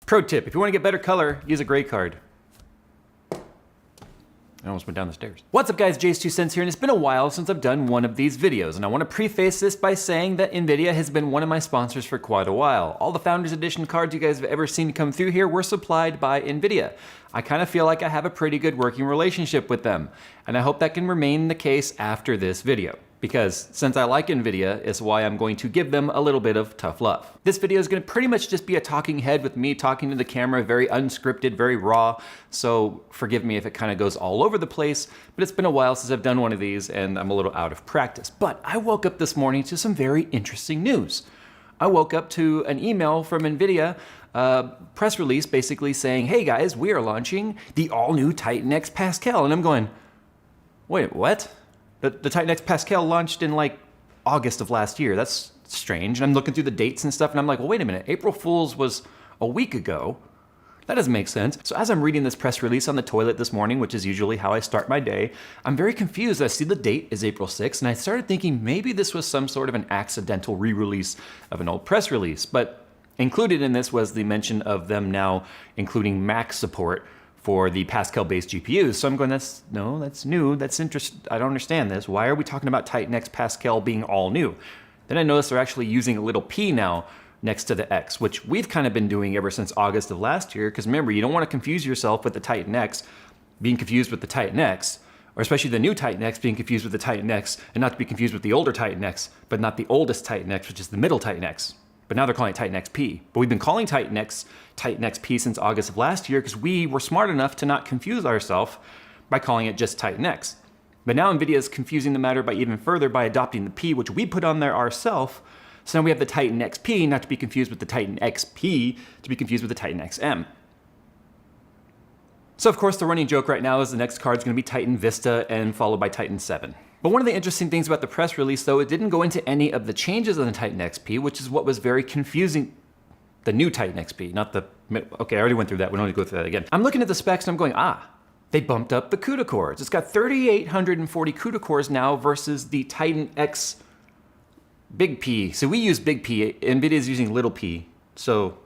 Pro tip, if you want to get better color, use a gray card. I almost went down the stairs. What's up guys, Jay's 2 cents here, and it's been a while since I've done one of these videos, and I want to preface this by saying that NVIDIA has been one of my sponsors for quite a while. All the Founders Edition cards you guys have ever seen come through here were supplied by NVIDIA. I kind of feel like I have a pretty good working relationship with them, and I hope that can remain the case after this video. Because since I like NVIDIA, it's why I'm going to give them a little bit of tough love. This video is going to pretty much just be a talking head with me talking to the camera, very unscripted, very raw, so forgive me if it kind of goes all over the place, but it's been a while since I've done one of these and I'm a little out of practice. But I woke up this morning to some very interesting news. I woke up to an email from NVIDIA, press release basically saying, hey guys, we are launching the all-new Titan X Pascal, and I'm going, wait, what? The Titan X Pascal launched in like August of last year. That's strange. And I'm looking through the dates and stuff and I'm like, well, wait a minute. April Fool's was a week ago. That doesn't make sense. So as I'm reading this press release on the toilet this morning, which is usually how I start my day, I'm very confused. I see the date is April 6th and I started thinking maybe this was some sort of an accidental re-release of an old press release. But included in this was the mention of them now including Mac support for the Pascal-based GPUs. So I'm going, that's new, that's interesting. I don't understand this. Why are we talking about Titan X Pascal being all new? Then I noticed they're actually using a little P now next to the X, which we've kind of been doing ever since August of last year. Because remember, you don't want to confuse yourself with the Titan X being confused with the Titan X, or especially the new Titan X being confused with the Titan X, and not to be confused with the older Titan X, but not the oldest Titan X, which is the middle Titan X. But now they're calling it Titan XP. But we've been calling Titan X Titan XP since August of last year because we were smart enough to not confuse ourselves by calling it just Titan X. But now NVIDIA is confusing the matter by even further by adopting the P, which we put on there ourselves. So now we have the Titan XP, not to be confused with the Titan XP, to be confused with the Titan XM. So of course the running joke right now is the next card is going to be Titan Vista and followed by Titan 7. But one of the interesting things about the press release, though, it didn't go into any of the changes on the Titan XP, which is what was very confusing. The new Titan XP, not the... Okay, I already went through that. We don't need to go through that again. I'm looking at the specs and I'm going, they bumped up the CUDA cores. It's got 3,840 CUDA cores now versus the Titan X Big P. So we use Big P. NVIDIA's using little p. So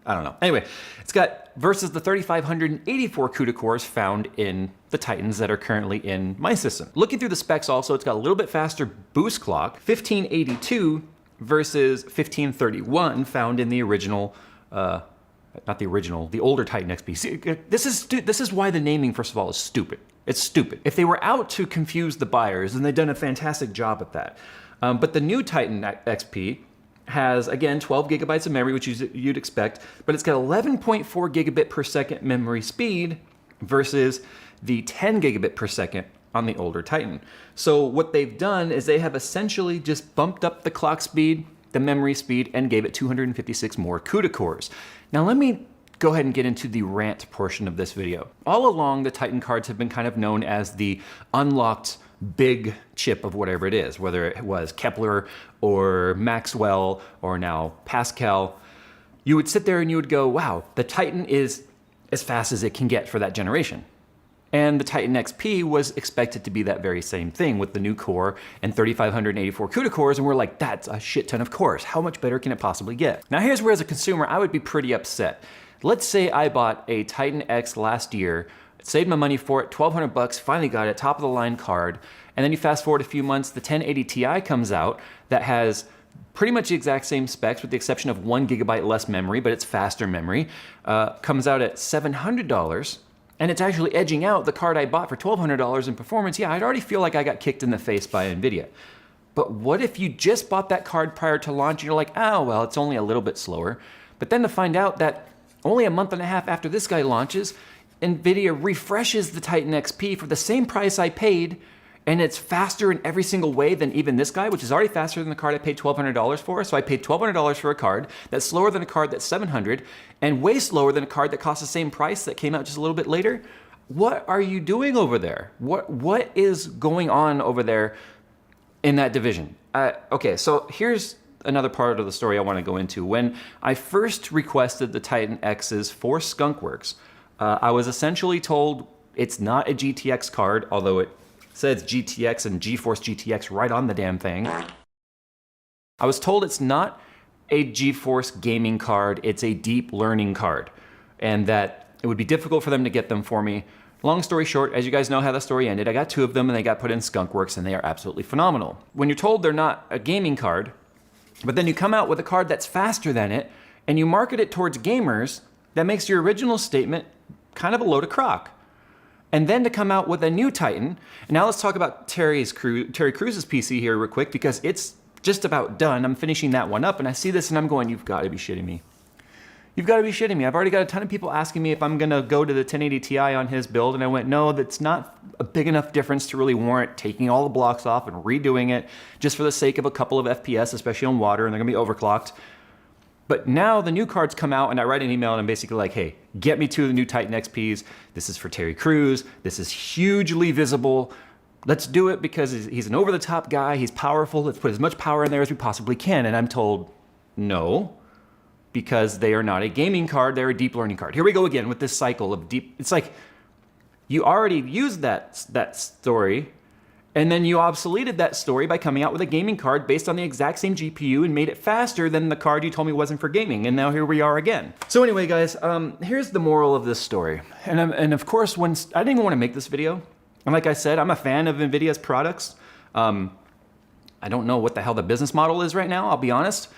I don't know. Anyway, it's got versus the 3,584 CUDA cores found in the Titans that are currently in my system. Looking through the specs also, it's got a little bit faster boost clock, 1582 versus 1531 found in the original, not the original, the older Titan XP. See, this is why the naming, first of all, is stupid. It's stupid. If they were out to confuse the buyers, then they've done a fantastic job at that. But the new Titan XP has, again, 12 gigabytes of memory, which you'd expect, but it's got 11.4 gigabit per second memory speed versus the 10 gigabit per second on the older Titan. So what they've done is they have essentially just bumped up the clock speed, the memory speed, and gave it 256 more CUDA cores. Now let me go ahead and get into the rant portion of this video. All along, the Titan cards have been kind of known as the unlocked big chip of whatever it is, whether it was Kepler or Maxwell or now Pascal. You would sit there and you would go, wow, the Titan is as fast as it can get for that generation. And the Titan XP was expected to be that very same thing with the new core and 3,584 CUDA cores, and we're like, that's a shit ton of cores. How much better can it possibly get? Now here's where as a consumer, I would be pretty upset. Let's say I bought a Titan X last year, saved my money for it, 1,200 bucks, finally got it, top of the line card, and then you fast forward a few months, the 1080 Ti comes out that has pretty much the exact same specs with the exception of 1 gigabyte less memory, but it's faster memory, comes out at $700, and it's actually edging out the card I bought for $1,200 in performance. Yeah, I'd already feel like I got kicked in the face by NVIDIA. But what if you just bought that card prior to launch and you're like, oh, well, it's only a little bit slower. But then to find out that only a month and a half after this guy launches, NVIDIA refreshes the Titan XP for the same price I paid, and it's faster in every single way than even this guy, which is already faster than the card I paid $1,200 for. So I paid $1,200 for a card that's slower than a card that's $700 and way slower than a card that costs the same price that came out just a little bit later. What are you doing over there? What is going on over there in that division? Okay, so here's another part of the story I want to go into. When I first requested the Titan X's for Skunkworks, I was essentially told it's not a GTX card, although it says GTX and GeForce GTX right on the damn thing. I was told it's not a GeForce gaming card, it's a deep learning card. and that it would be difficult for them to get them for me. Long story short, as you guys know how the story ended, I got 2 of them and they got put in skunkworks and they are absolutely phenomenal. When you're told they're not a gaming card, but then you come out with a card that's faster than it and you market it towards gamers, that makes your original statement kind of a load of crock. And then to come out with a new Titan, and now let's talk about Terry Crews's PC here real quick because it's just about done. I'm finishing that one up and I see this and I'm going, you've got to be shitting me. You've got to be shitting me. I've already got a ton of people asking me if I'm going to go to the 1080 Ti on his build, and I went, no, that's not a big enough difference to really warrant taking all the blocks off and redoing it just for the sake of a couple of FPS, especially on water, and they're going to be overclocked. But now the new cards come out, and I write an email, and I'm basically like, hey, get me 2 of the new Titan XPs. This is for Terry Crews. This is hugely visible. Let's do it because he's an over-the-top guy. He's powerful. Let's put as much power in there as we possibly can. And I'm told, no, because they are not a gaming card, they're a deep learning card. Here we go again with this cycle of deep, it's like you already used that story and then you obsoleted that story by coming out with a gaming card based on the exact same GPU and made it faster than the card you told me wasn't for gaming, and now here we are again. So anyway, guys, here's the moral of this story. And of course, I didn't even want to make this video, and like I said, I'm a fan of NVIDIA's products. I don't know what the hell the business model is right now, I'll be honest.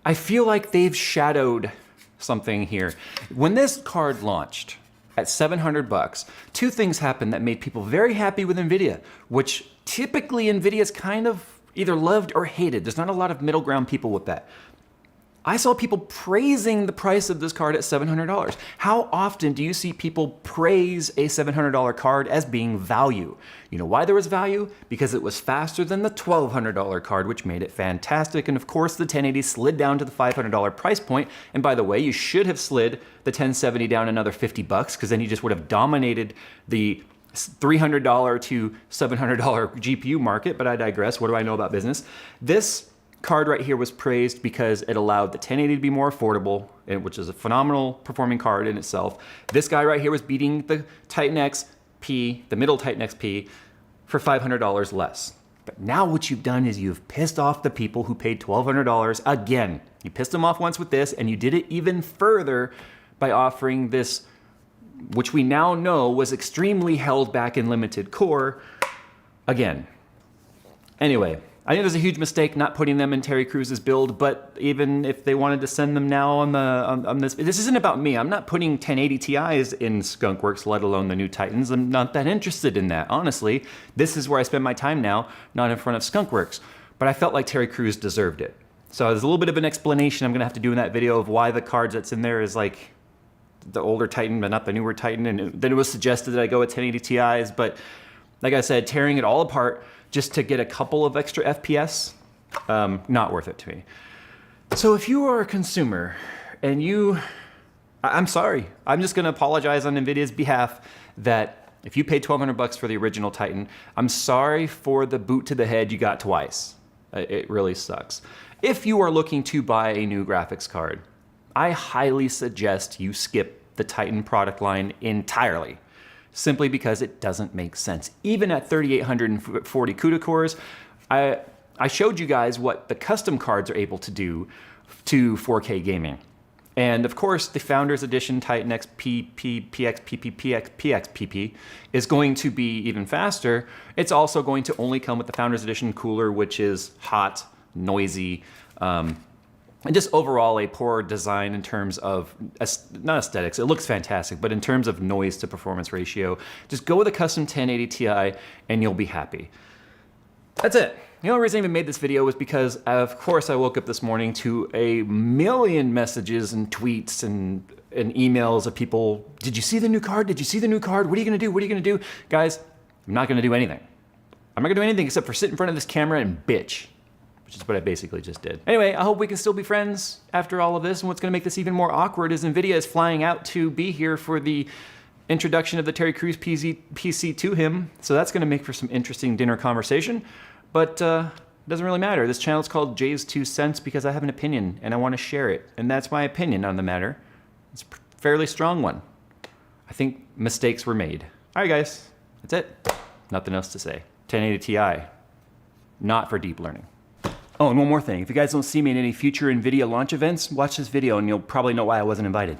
I feel like they've shadowed something here. When this card launched at $700, 2 things happened that made people very happy with NVIDIA, which typically NVIDIA's kind of either loved or hated. There's not a lot of middle ground people with that. I saw people praising the price of this card at $700. How often do you see people praise a $700 card as being value? You know why there was value? Because it was faster than the $1,200 card, which made it fantastic. And of course, the 1080 slid down to the $500 price point. And by the way, you should have slid the 1070 down another $50 because then you just would have dominated the $300 to $700 GPU market. But I digress. What do I know about business? This card right here was praised because it allowed the 1080 to be more affordable, which is a phenomenal performing card in itself. This guy right here was beating the Titan XP, the middle Titan XP, for $500 less. But now what you've done is you've pissed off the people who paid $1,200 again. You pissed them off once with this, and you did it even further by offering this, which we now know was extremely held back in limited core, again. Anyway, I think there's a huge mistake not putting them in Terry Crews's build, but even if they wanted to send them now on this isn't about me. I'm not putting 1080 Ti's in skunkworks, let alone the new Titans. I'm not that interested in that, honestly. This is where I spend my time now, not in front of skunkworks. But I felt like Terry Crews deserved it. So there's a little bit of an explanation I'm gonna have to do in that video of why the cards that's in there is like the older Titan, but not the newer Titan. And then it was suggested that I go with 1080 Ti's, but like I said, tearing it all apart just to get a couple of extra FPS, not worth it to me. So if you are a consumer and I'm sorry, I'm just gonna apologize on NVIDIA's behalf that if you paid $1,200 for the original Titan, I'm sorry for the boot to the head you got twice. It really sucks. If you are looking to buy a new graphics card, I highly suggest you skip the Titan product line entirely, simply because it doesn't make sense. Even at 3,840 CUDA cores, I showed you guys what the custom cards are able to do to 4K gaming. And of course, the Founders Edition Titan XP, PXPP is going to be even faster. It's also going to only come with the Founders Edition cooler, which is hot, noisy, and just overall a poor design in terms of, not aesthetics, it looks fantastic, but in terms of noise to performance ratio, just go with a custom 1080 Ti and you'll be happy. That's it. The only reason I even made this video was because, of course, I woke up this morning to a million messages and tweets and emails of people, did you see the new card? Did you see the new card? What are you gonna do? What are you gonna do? Guys, I'm not gonna do anything. I'm not gonna do anything except for sit in front of this camera and bitch, which is what I basically just did. Anyway, I hope we can still be friends after all of this, and what's gonna make this even more awkward is NVIDIA is flying out to be here for the introduction of the Terry Crews PC to him, so that's gonna make for some interesting dinner conversation, but it doesn't really matter. This channel is called Jay's 2 Cents because I have an opinion, and I wanna share it, and that's my opinion on the matter. It's a fairly strong one. I think mistakes were made. All right, guys, that's it. Nothing else to say. 1080 Ti, not for deep learning. Oh, and one more thing. If you guys don't see me in any future NVIDIA launch events, watch this video and you'll probably know why I wasn't invited.